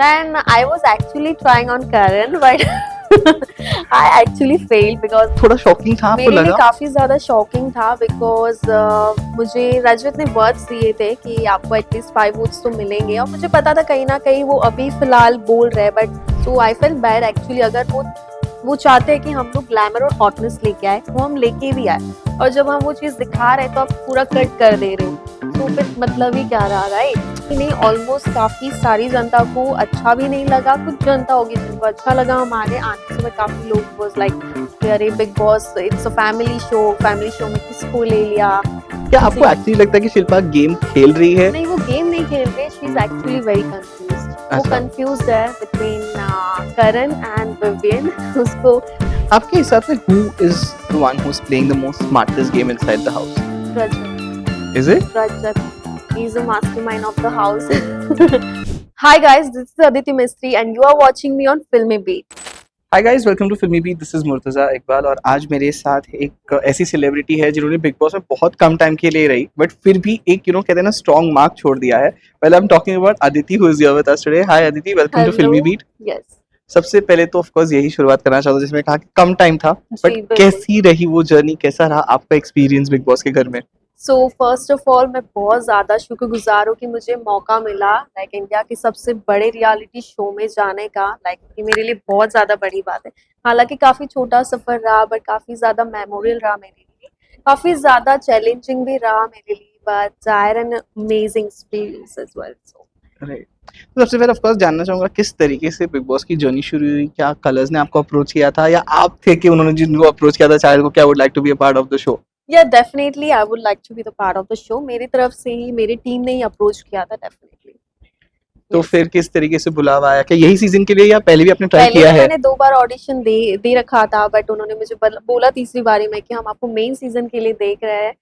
Then I was actually trying on Karan, but I actually failed because थोड़ा shocking था आपको मेरे लिए लगा? काफी ज्यादा शॉकिंग था बिकॉज मुझे रजत ने वर्ड्स दिए थे कि आपको एटलीस्ट 5 वोट्स तो मिलेंगे और मुझे पता था कहीं ना कहीं वो अभी फिलहाल बोल रहे हैं but so I fail bad actually अगर वो चाहते हैं कि हम लोग ग्लैमर और हॉटनेस लेके आए वो हम लेके भी आए और जब हम वो चीज दिखा रहे हैं तो आप पूरा कट कर दे रहे हो तो फिर मतलब ही क्या रहा राइट नहीं ऑलमोस्ट काफी सारी जनता को अच्छा भी नहीं लगा कुछ जनता होगी जिनको अच्छा लगा हमारे आने से काफी लोग वाज लाइक अरे big boss it's a family show में किसको ले लिया क्या आपको एक्चुअली लगता है कि शिल्पा गेम खेल रही है? नहीं वो गेम नहीं खेल रही she is actually very confused वो अच्छा। कंफ्यूज्ड है बिटवीन करण एंड विवियन उसको आपके हिसाब से who is the one who's playing the most smartest game inside the house? Rajat Is it? Rajat. He's the mastermind of the house. Hi guys, this is Aditi Mistry and you are watching me on Filmy Beat. Hi guys, welcome to फिल्मी Beat. This is Murtaza Iqbal और आज मेरे साथ एक ऐसी celebrity है जिन्होंने big boss में बहुत कम टाइम के लिए रही बट फिर भी एक कहते हैं ना स्ट्रॉन्ग मार्क छोड़ दिया है। Well I am talking about Aditi who is here with us today. Hi Aditi, welcome to फिल्मी बीट। Yes. सबसे पहले तो ऑफ कोर्स यही शुरुआत करना चाहता हूँ जिसमें कहा कि कम टाइम था जी, बट बिल्कुल। कैसी रही वो जर्नी, कैसा रहा आपका एक्सपीरियंस बिग बॉस के घर में? So first of all मैं बहुत ज़्यादा शुक्रगुजार हूँ कि मुझे मौका मिला लाइक इंडिया के सबसे बड़े रियलिटी शो में जाने का लाइक ये मेरे लिए बहुत ज़्यादा बड़ी बात है। हालांकि काफ़ी छोटा सफ़र रहा बट काफ़ी ज़्यादा मेमोरियल रहा मेरे लिए, काफ़ी ज़्यादा चैलेंजिंग भी रहा मेरे लिए but I had an amazing experience as well. So right, तो सबसे पहले ऑफ कोर्स जानना चाहूंगा किस तरीके से बिग बॉस की जर्नी शुरू हुई। क्या कलर्स ने आपको अप्रोच किया था या आप थे कि उन्होंने जिनको अप्रोच किया था चाइल्ड को क्या would like to be a part of the show? Yeah definitely I would like to be the part of the show. मेरी तरफ से ही मेरी टीम ने ही अप्रोच किया था डेफिनेटली। तो फिर किस तरीके से बुलावा आया? क्या यही सीजन के लिए या पहले भी आपने ट्राई पहले किया भी है? मैंने 2 बार ऑडिशन दे रखा था बट उन्होंने मुझे बोला तीसरी बारी में कि हम आपको मेन सीजन के लिए देख रहे हैं।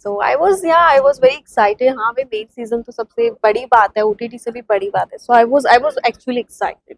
सो आई वाज वेरी एक्साइटेड। हाँ भाई मेन सीजन तो सबसे बड़ी बात है, ओटीटी से भी बड़ी बात है। So I was actually excited.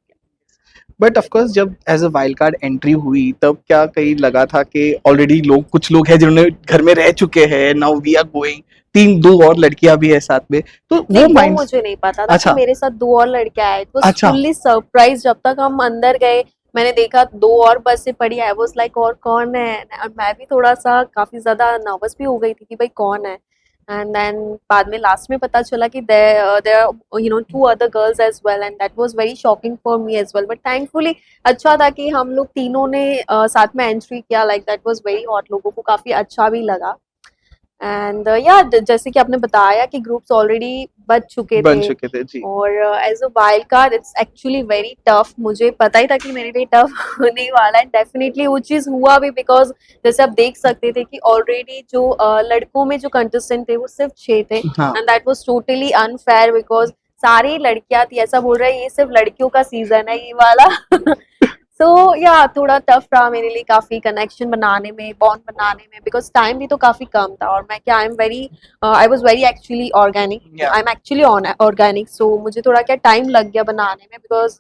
But of course जब as a wild card entry हुई तब क्या कहीं लगा था कि ऑलरेडी कुछ लोग हैं जिन्होंने घर में रह चुके हैं, नाउ वी आर गोइंग, तीन दो और लड़कियां भी है साथ में, तो नहीं वो वो माइंड? मुझे नहीं पता था कि अच्छा। मेरे साथ 2 और लड़कियां आए। इट वाज अच्छा। Fully surprise. जब तक हम अंदर गए मैंने देखा 2 और बसें पड़ी। आई वाज लाइक और कौन है? और मैं भी थोड़ा सा काफी ज्यादा नर्वस भी हो गई थी कि भाई कौन है। एंड देन बाद में लास्ट में पता चला कि there you know 2 other girls as well and that was very shocking for me as well but thankfully अच्छा था कि हम लोग तीनों ने साथ में एंट्री किया। Like that was very hot, लोगों को काफी अच्छा भी लगा। एंड या जैसे कि आपने बताया कि ग्रुप्स ऑलरेडी बन चुके थे जी। और as a wild card it's actually very tough. मुझे पता ही था कि मेरे लिए टफ होने वाला है। डेफिनेटली वो चीज़ हुआ भी बिकॉज जैसे आप देख सकते थे कि ऑलरेडी जो लड़कों में जो कंटेस्टेंट थे वो सिर्फ 6 थे हाँ। And that was totally unfair because सारी लड़कियां थी। ऐसा बोल रहे हैं ये सिर्फ लड़कियों का सीजन है ये वाला। सो या थोड़ा टफ रहा मेरे लिए काफी कनेक्शन बनाने में, बॉन्ड बनाने में बिकॉज टाइम भी तो काफी कम था और मैं क्या I was very actually organic. Yeah. I am actually organic. So मुझे थोड़ा क्या टाइम लग गया बनाने में बिकॉज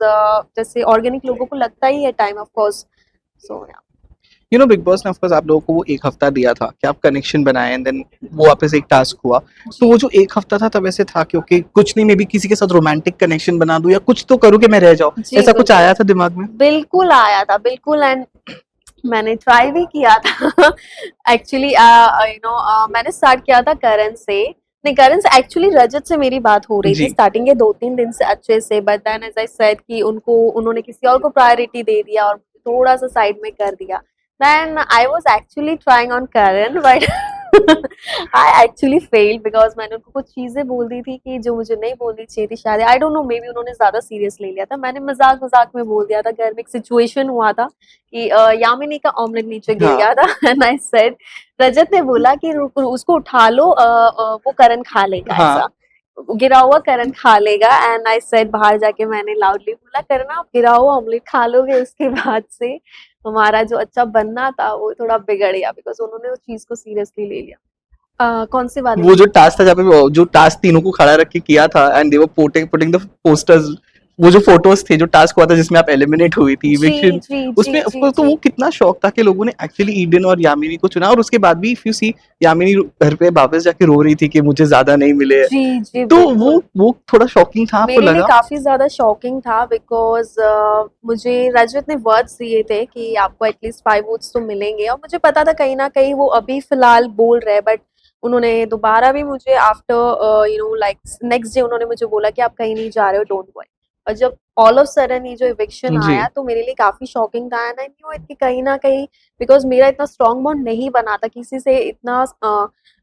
जैसे ऑर्गेनिक लोगों को लगता ही है time of course. So yeah Bigg Boss ने ऑफ कोर्स आप लोगों को वो एक हफ्ता दिया था कि आप कनेक्शन बनाए एंड देन वो वापस एक टास्क हुआ। तो वो जो एक हफ्ता था तब ऐसे था कि ओके कुछ नहीं, मे बी किसी के साथ रोमांटिक कनेक्शन बना दूं या कुछ तो करूं कि मैं रह जाऊं, जी ऐसा कुछ बिल्कुल आया था दिमाग में? बिल्कुल आया था बिल्कुल। एंड मैंने ट्राई भी किया था एक्चुअली मैंने स्टार्ट किया था करण से। नहीं करण से एक्चुअली रजत से मेरी बात हो रही थी जी। स्टार्टिंग के 2-3 दिन से अच्छे से but then as I said कि उन्होंने किसी और को प्रायोरिटी दे दिया और थोड़ा सा साइड में कर दिया। Then I was actually trying on Karan but I actually failed because मैंने उनको कुछ चीजें बोल दी थी कि जो मुझे नहीं बोलनी चाहिए थी शायद। आई डोंट नो मे बी उन्होंने ज्यादा सीरियस ले लिया था। मैंने मजाक मजाक में बोल दिया था। घर में एक सिचुएशन हुआ था कि यामिनी का ऑमलेट नीचे गिर हाँ। गया था एंड आई सेड रजत ने बोला कि उसको उठा लो वो करण खा लेगा। हाँ। ऐसा गिरा हुआ करण खा लेगा। एंड आई सेड बाहर जाके मैंने लाउडली बोला करण आप गिरा हुआ ऑमलेट खा लोगे। उसके बाद से हमारा जो अच्छा बनना था वो थोड़ा बिगड़ गया बिकॉज उन्होंने उस चीज को सीरियसली ले लिया। कौन सी वाली? वो जो टास्क था जहाँ पे जो टास्क तीनों को खड़ा रख के किया था and they were putting the posters वो जो फोटोज थे, जो टास्क हुआ था जिसमें आप एलिमिनेट हुई थी जी इविक्शन, जी जी उसमें ऑफ जी कोर्स तो जी वो कितना शौक था कि लोगों ने एक्चुअली ईडन और यामिनी को चुना, और उसके बाद भी इफ यू सी, यामिनी घर पे वापस जाके रो रही थी कि मुझे ज्यादा नहीं मिले हैं। जी जी तो वो बिल्कुल। वो थोड़ा शॉकिंग था, आपको मेरे लिए लगा? काफी ज्यादा शॉकिंग था बिकॉज मुझे रजत ने वर्ड्स दिए थे कि आपको एटलीस्ट 5 वोट्स तो मिलेंगे, और मुझे पता था कहीं ना कहीं वो अभी फिलहाल बोल रहे हैं, बट उन्होंने दोबारा भी मुझे आफ्टर लाइक नेक्स्ट डे उन्होंने मुझे बोला कि आप कहीं नहीं जा रहे हो, डोंट वरी। और जब ऑल ऑफ सडन ये जो इविक्शन जी। आया तो मेरे लिए काफी शॉकिंग था, एंड आई न्यू इट कि कहीं ना कहीं बिकॉज मेरा इतना स्ट्रॉन्ग बॉन्ड नहीं बना था किसी से, इतना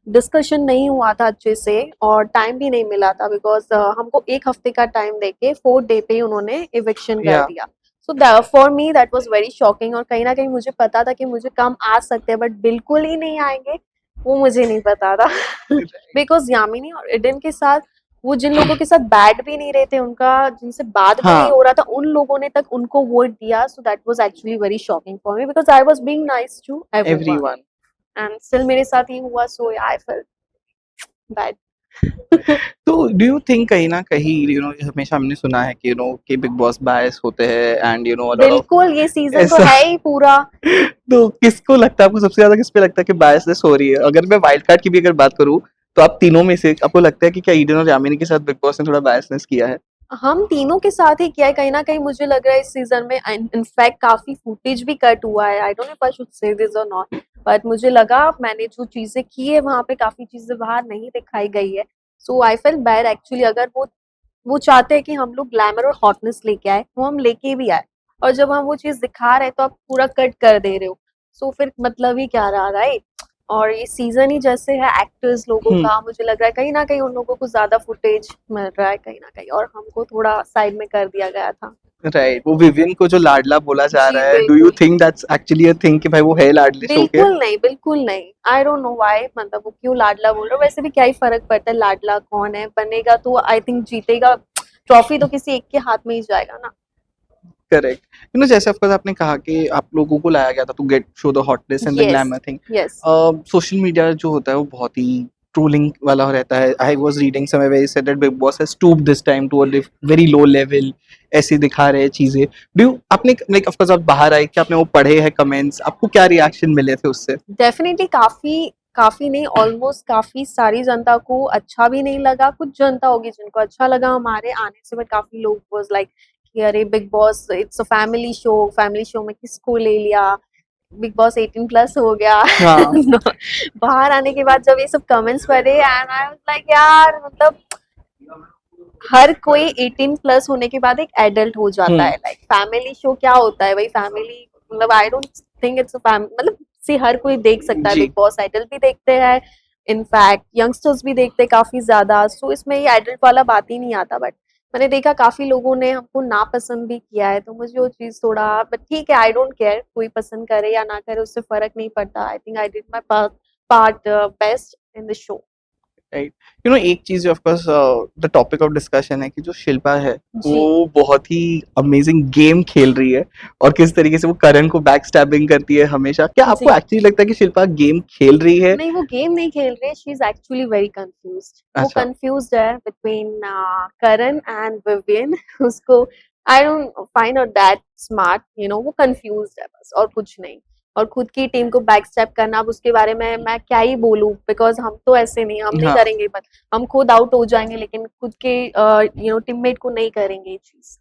डिस्कशन नहीं हुआ था अच्छे से, और टाइम भी नहीं मिला था बिकॉज हमको एक हफ्ते का टाइम देके 4th डे पे ही उन्होंने इविक्शन कर या दिया। So for me that was very shocking, और कहीं ना कहीं मुझे पता था कि मुझे कम आ सकते हैं बट बिल्कुल ही नहीं आएंगे, वो मुझे नहीं पता था। बिकॉज यामिनी और इडन के साथ, वो जिन लोगों के साथ बैठ भी नहीं रहे थे, उनका जिनसे बात भी नहीं हाँ, हो रहा था, उन लोगों ने तक उनको वोट दिया। So that was actually very shocking for me because I was being nice to everyone, everyone. And still मेरे साथ ही हुआ, सो आई फेल्ट बैड। तो डू यू थिंक कहीं ना कहीं हमेशा हमने सुना है कि कि बिग बॉस बायस होते हैं एंड अ लॉट ऑफ बिल्कुल, ये सीजन तो ऐसा। है ही पूरा। तो किसको लगता है, आपको सबसे ज्यादा किस पे लगता है कि बायसनेस हो रही है? अगर मैं वाइल्ड कार्ड की भी अगर बात करूं, तो आप तीनों में से आपको लगता है कि क्या ईडन और यामिनी के साथ बिग बॉस ने थोड़ा बायसनेस किया है? हम तीनों के साथ ही किया है कहीं न कहीं, मुझे लग रहा है इस सीज़न में इनफैक्ट काफ़ी फुटेज भी कट हुआ है। आई don't know if I should say this और नॉट, बट मुझे लगा मैंने जो चीज़ें की है वहाँ पे काफ़ी चीज़ें बाहर नहीं दिखाई गई है। So I felt bad actually, अगर वो चाहते हैं कि हम लोग ग्लैमर और हॉटनेस लेके आए, वो हम लेके भी आए। और जब हम वो चीज़ दिखा रहे हैं तो आप पूरा कट कर दे रहे हो। सो फिर मतलब ही क्या रहा, राइट? और ये सीज़न ही जैसे है एक्टर्स लोगों हम्म। का, मुझे लग रहा है कहीं न कहीं उन लोगों को ज़्यादा फुटेज मिल रहा है कहीं न कहीं, और हमको थोड़ा साइड में कर दिया गया था। राइट, वो विवियन को जो लाडला बोला जा जी, रहा है, डू यू बिल्कुल। Think that's actually a thing कि भाई वो है लाडले शो के? बिल्कुल नहीं, बिल्कुल नहीं। आई डोंट नो व्हाई, मतलब वो क्यों लाडला बोल रहे हो? वैसे भी क्या ही फ़र्क पड़ता है लाडला कौन है? बनेगा तो आई थिंक जीतेगा, ट्रॉफी तो किसी एक के हाथ में ही जाएगा ना। करेक्ट। जैसे ऑफ कोर्स आपने कहा कि आप लोगों को लाया गया था to get show the hotness and the yes, glamour thing. Yes. Social media जो होता है वो बहुत ही ट्रोलिंग वाला रहता है। I was reading somewhere where said that Bigg Boss has stooped this time to a very low level, ऐसे दिखा रहे हैं चीजें। डू यू आपने लाइक ऑफ कोर्स आप बाहर आए, क्या आपने वो पढ़े हैं कमेंट्स? आपको क्या रिएक्शन मिले थे उससे? डेफिनिटली काफ़ी काफ़ी नहीं, ऑलमोस्ट काफ़ी सारी जनता को अच्छा भी नहीं लगा। कुछ जनता होगी जिनको अच्छा लगा हमारे आने से, बट काफ़ी लोग वाज़ लाइक कि अरे big boss it's a family show में किसको ले लिया? बिग बॉस 18 प्लस हो गया। हाँ। बाहर आने के बाद जब ये सब कमेंट्स पढ़े, एंड आई वाज़ लाइक यार, मतलब हर कोई 18 प्लस होने के बाद एक एडल्ट हो जाता हम्म। है। लाइक फैमिली शो क्या होता है भाई? फैमिली मतलब I don't think it's a मतलब सी हर कोई देख सकता है जी। बिग बॉस, एडल्ट भी देखते हैं, इनफैक्ट यंगस्टर्स भी देखते हैं काफी ज्यादा। सो इसमें ये एडल्ट वाला बात ही नहीं आता, बट मैंने देखा काफी लोगों ने हमको नापसंद भी किया है, तो मुझे वो चीज थोड़ा, बट ठीक है, आई डोंट केयर, कोई पसंद करे या ना करे उससे फर्क नहीं पड़ता। I think I did my part best in the show. Right. एक चीज of course the topic of discussion है कि जो शिल्पा है जी वो बहुत ही अमेजिंग गेम खेल रही है, और किस तरीके से वो करण को बैक स्टैबिंग करती है हमेशा। क्या आपको जी। एक्चुअली लगता है कि शिल्पा गेम खेल रही है? नहीं, वो गेम नहीं खेल रहे, she is actually very confused. वो अच्छा। कंफ्यूज्ड है बिटवीन करण एंड विवियन। उसको I don't find out that smart, वो कंफ्यूज्ड है बस, और कुछ नहीं। और खुद की टीम को बैकस्टेप करना, अब उसके बारे में मैं क्या ही बोलूं, बिकॉज हम तो ऐसे नहीं, हम नहीं हाँ। करेंगे, बट हम खुद आउट हो जाएंगे, लेकिन खुद के टीममेट को नहीं करेंगे ये चीज।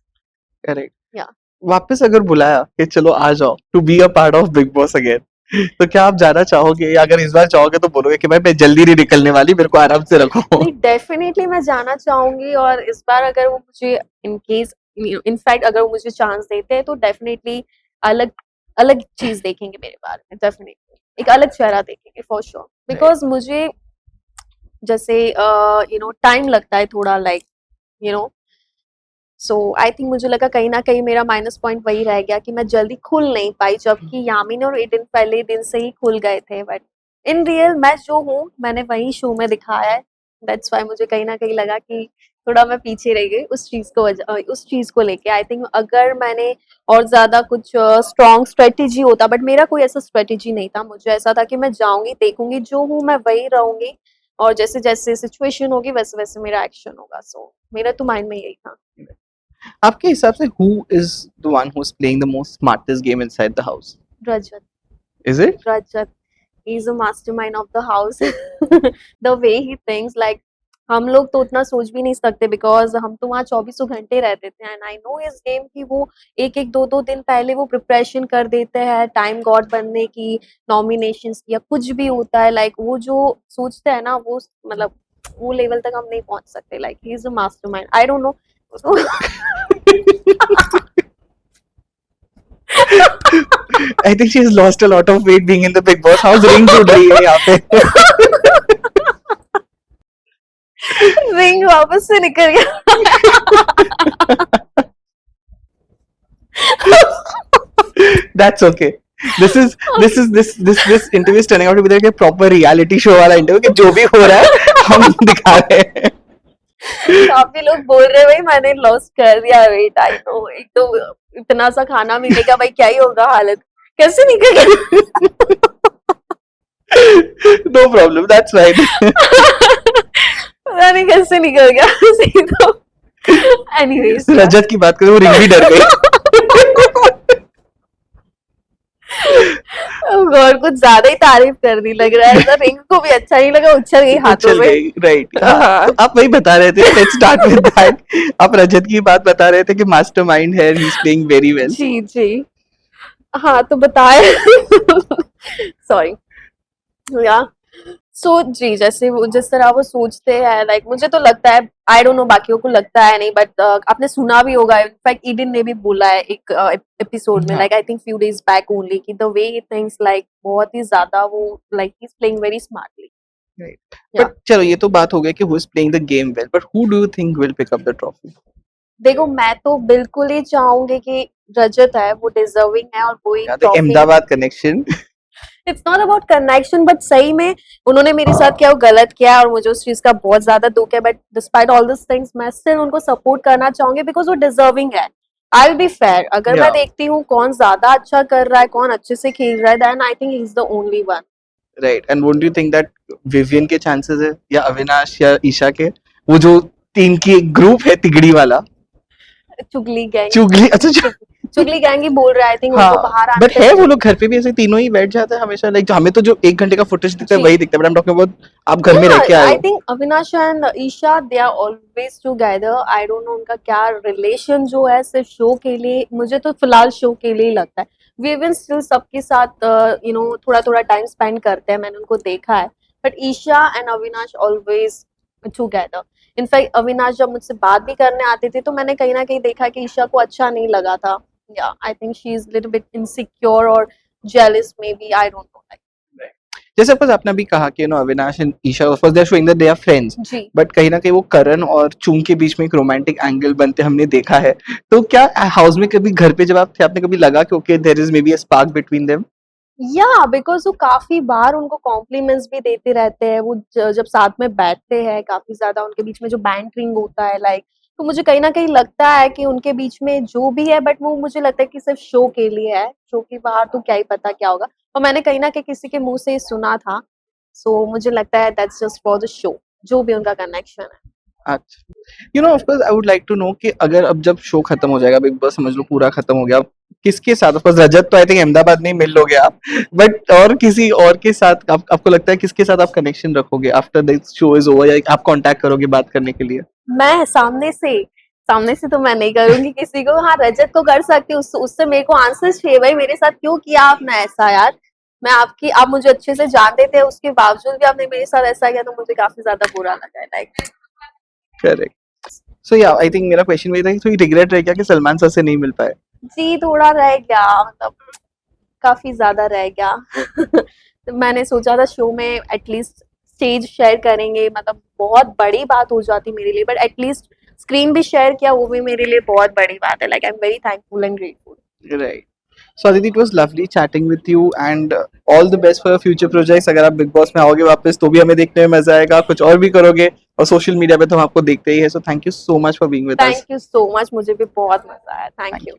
करेक्ट। या वापस अगर बुलाया कि चलो आ जाओ to be a part of Bigg Boss again, तो क्या आप जाना चाहोगे, या अगर इस बार चाहोगे तो बोलोगे कि भाई मैं जल्दी नहीं निकलने वाली, मेरे को आराम से रखो? नहीं, डेफिनेटली मैं जाना चाहूंगी, और इस बार अगर वो मुझे इन केस, इनफैक्ट अगर वो मुझे चांस देते हैं तो डेफिनेटली अलग अलग चीज देखेंगे मेरे बारे में, डेफिनेटली एक अलग चेहरा देखेंगे फॉर श्योर, राइट। बिकॉज मुझे जैसे टाइम लगता है थोड़ा, like you know so I think मुझे लगा कहीं ना कहीं मेरा माइनस पॉइंट वही रह गया कि मैं जल्दी खुल नहीं पाई, जबकि यामिन और एडन पहले दिन से ही खुल गए थे, बट इन रियल मैं जो हूँ मैंने वही शो में दिखाया है। दैट्स वाई मुझे कहीं ना कहीं लगा कि थोड़ा मैं पीछे रह गई उस चीज को लेके। आई थिंक अगर मैंने और ज्यादा कुछ स्ट्रॉन्ग स्ट्रेटेजी होता, बट मेरा कोई ऐसा स्ट्रेटेजी नहीं था। मुझे ऐसा था कि मैं जाऊंगी, देखूंगी, जो हूँ मैं वही रहूंगी, और जैसे जैसे सिचुएशन होगी वैसे वैसे मेरा एक्शन होगा। सो मेरा तो माइंड में यही था। आपके हिसाब से who is the one who's playing the most smartest game inside the house? Rajat. Is it? Rajat. He's a mastermind of the house. The way he thinks, like हम लोग तो उतना सोच भी नहीं सकते बिकॉज हम तो वहाँ 24 घंटे रहते थे एंड आई नो इस गेम की वो एक एक दो दो दिन पहले वो प्रिपरेशन कर देते हैं टाइम गॉड बनने की नॉमिनेशंस की या कुछ भी होता है लाइक वो जो सोचते हैं ना वो मतलब वो लेवल तक हम नहीं पहुंच सकते like he is a mastermind I don't no I think she has lost a lot of weight being in the Big Boss house. Ring टूट रही है यहाँ पे. रिंग वापस से निकल गया That's okay. This interview is turning out to be like a proper reality show वाला interview कि जो भी हो रहा है हम दिखा रहे हैं. काफी लोग बोल रहे भाई मैंने लॉस कर दिया वेट आई नो एक तो इतना सा खाना मिलेगा भाई क्या ही होगा हालत कैसे निकल गया No problem, that's right. पता नहीं कैसे निकल गया सीधा एनीवेज रजत की बात करें वो रिंग भी डर गई. गॉड कुछ ज्यादा ही तारीफ कर दी लग रहा है ऐसा रिंग को भी अच्छा नहीं लगा उछल गई हाथों चल में गई राइट. तो आप वही बता रहे थे. Let's start with that. आप रजत की बात बता रहे थे कि मास्टरमाइंड है, he is playing very well. जी जी हाँ तो बताए सॉरी या सो जी जैसे वो जिस तरह वो सोचते हैं लाइक मुझे तो लगता है आई डोंट नो बाकियों को लगता है नहीं बट आपने सुना भी होगा इनफैक्ट ईडन ने भी बोला है एक एपिसोड में हाँ. Like I think few days back only कि the way he thinks like बहुत ही ज्यादा वो like he is playing very smartly Yeah. But चलो ये तो बात हो गई कि who is playing the game well, but who do you think will pick up the trophy? देखो मैं तो बिल्कुल ही चाहूंगी कि रजत है वो डिजर्विंग है और वो ही trophy Ahmedabad connection. It's not about connection but सही में उन्होंने मेरे साथ क्या वो गलत किया है और मुझे उस चीज का बहुत ज्यादा दुख है but despite all this things मैं स्टिल उनको सपोर्ट करना चाहूंगी बिकॉज वो डिजर्विंग है आई विल बी फेयर अगर मैं Yeah. देखती हूँ कौन ज्यादा अच्छा कर रहा है कौन अच्छे से खेल रहा है then I think he is the only one right. And won't you think that Vivian के चांसेस है या अविनाश या ईशा के? वो जो तीन की एक ग्रुप है तिगड़ी वाला. चुगली गैंग चुगली. अच्छा. चुगली गैंग ही बोल रहा है आई थिंक उनको बाहर बट है वो लोग घर पे भी ऐसे तीनों ही बैठ जाते हैं हमेशा. लाइक हमें तो जो 1 घंटे का फुटेज दिखता है जी. वही दिखता है. But I am talking about आप घर में रह के आए आई हो. Think Avinash and Eisha they are always together I don't know उनका क्या रिलेशन जो है सिर्फ शो के लिए मुझे तो फिलहाल शो के लिए ही लगता है वी इवन स्टिल सबके साथ यू नो थोड़ा थोड़ा टाइम स्पेंड करते हैं मैंने उनको देखा है but Eisha and Avinash always together in fact Avinash जब मुझसे बात भी करने आते थे तो मैंने कहीं ना कहीं देखा कि ईशा को अच्छा नहीं लगा था yeah I think she is little bit insecure or jealous maybe I don't know like जैसे सपोज आपने भी कहा कि Avinash and Eisha of course they are showing that they are friends. जी बट कहीं ना कहीं वो करण और चुंग के बीच में एक रोमांटिक एंगल बनते हमने देखा है. तो क्या हाउस में कभी घर पे जब आप थे आपने कभी लगा कि okay there is maybe a spark between them? या बिकॉज वो काफी बार उनको कॉम्प्लीमेंट्स भी देते रहते हैं वो जब साथ में बैठते हैं काफी ज्यादा उनके बीच में जो बैंटरिंग होता है लाइक तो मुझे कहीं ना कहीं लगता है कि उनके बीच में जो भी है बट वो मुझे लगता है कि सिर्फ शो के लिए है शो के बाहर तो क्या ही पता क्या होगा और मैंने कहीं ना कहीं किसी के मुंह से ही सुना था सो मुझे लगता है that's just for the show जो भी उनका कनेक्शन है अच्छा. Of course I would like to know कि अगर अब जब शो खत्म हो जाएगा, बिग बॉस समझ लो पूरा खत्म हो गया, किसके साथ? ऑफ कोर्स रजत तो आई थिंक अहमदाबाद में ही मिल लोगे आप, बट और किसी और के साथ आपको लगता है किसके साथ आप कनेक्शन रखोगे after the show is over, या आप कांटेक्ट करोगे बात करने के लिए? मैं सामने से तो मैं नहीं करूंगी किसी को हाँ रजत को कर सकती हूँ उससे मेरे को आंसर चाहिए भाई मेरे साथ क्यों किया आपने ऐसा यार मैं आप मुझे अच्छे से जानते थे उसके बावजूद भी आपने मेरे साथ ऐसा किया तो मुझे काफी ज्यादा बुरा लगा है लाइक करेक्ट. सो या आई थिंक मेरा क्वेश्चन वही था कि थोड़ी रिग्रेट रह गया कि सलमान सर से नहीं मिल पाए. जी थोड़ा रह गया मतलब काफी ज्यादा रह गया तो मैंने सोचा था शो में एटलीस्ट स्टेज शेयर करेंगे मतलब बहुत बड़ी बात हो जाती मेरे लिए बट एटलीस्ट स्क्रीन भी शेयर किया वो भी मेरे लिए बहुत बड़ी बात है like I am very thankful and grateful right. So Aditi, it was lovely chatting with you and all the best for your future projects. अगर आप बिग बॉस में आओगे वापस तो भी हमें देखने में मजा आएगा, कुछ और भी करोगे और सोशल मीडिया पे तो हम आपको देखते ही है. So thank you so much for being with us. Thank you so much मुझे भी बहुत मजा आया थैंक यू